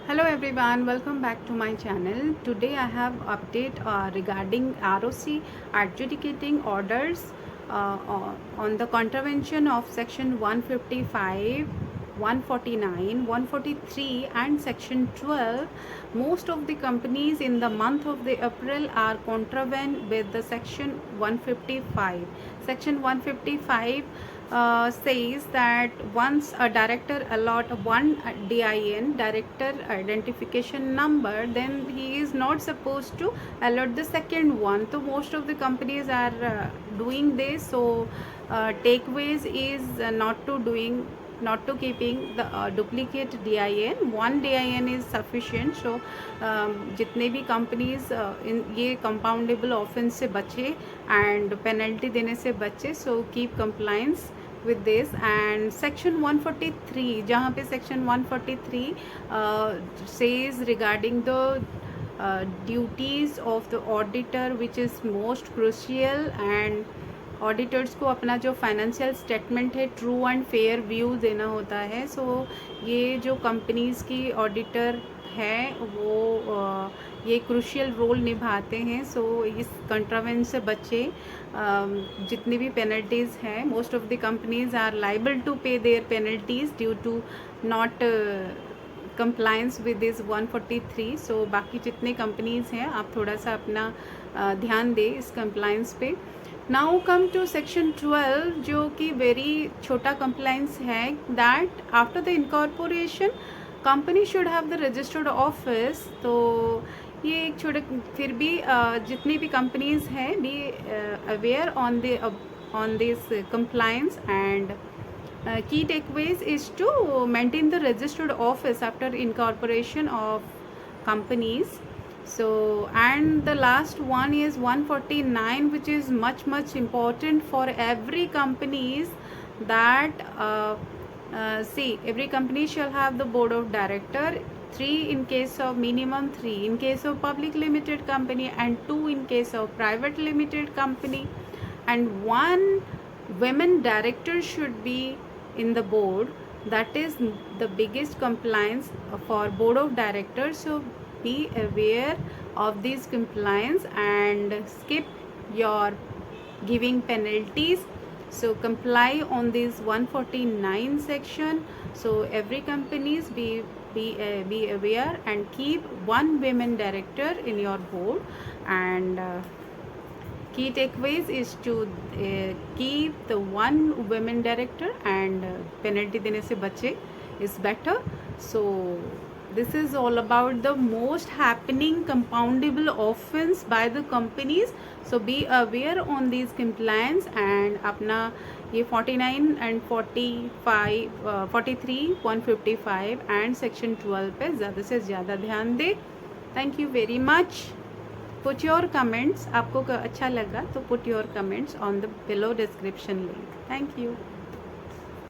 Hello everyone, welcome back to my channel. Today I have update regarding ROC adjudicating orders on the contravention of section 155, 149, 143 and section 12. Most of the companies in the month of the April are contravened with the section 155. Section 155 says that once a director allot one DIN, director identification number, then he is not supposed to allot the second one. So most of the companies are doing this. So takeaways is not to keeping the duplicate DIN. One DIN is sufficient. So जितने भी companies in ये compoundable offence से बचे and penalty देने से बचे, so keep compliance with this. And section 143, जहाँ पे section 143 says regarding the duties of the auditor which is most crucial, and auditors को अपना जो फाइनेंशियल स्टेटमेंट है ट्रू एंड फेयर व्यू देना होता है. सो ये जो कंपनीज़ की ऑडिटर है वो ये क्रूशियल रोल निभाते हैं. सो इस कंट्रावेंस से बचे जितनी भी पेनल्टीज़ हैं, most of the companies are liable to pay their penalties due to not compliance with this 143. सो बाकी जितने कंपनीज़ हैं आप थोड़ा सा अपना ध्यान दें इस कंप्लायंस पे. नाउ कम टू सेक्शन 12 जो कि वेरी छोटा कंप्लायंस है, that after the incorporation company should have the registered office. तो ये एक छोटे फिर भी जितनी भी कंपनीज हैं be aware on this compliance. And key takeaways is to maintain the registered office after incorporation of companies. So and the last one is 149, which is much important for every companies, that see, every company shall have the board of director, 3 in case of minimum 3 in case of public limited company and 2 in case of private limited company, and 1 women director should be in the board. That is the biggest compliance for board of directors. So be aware of these compliance and skip your giving penalties. So comply on this 149 section. So every companies be aware and keep 1 women director in your board. And key takeaways is to keep the 1 women director, and penalty देने से बचे is better. So this is all about the most happening compoundable offense by the companies. So be aware on these compliance and अपना ये 49 and 45 43 155 and section 12 पे ज़्यादा से ज़्यादा ध्यान दे. Thank you very much. Put your comments, आपको अच्छा लगा तो put your comments on the below description link. Thank you.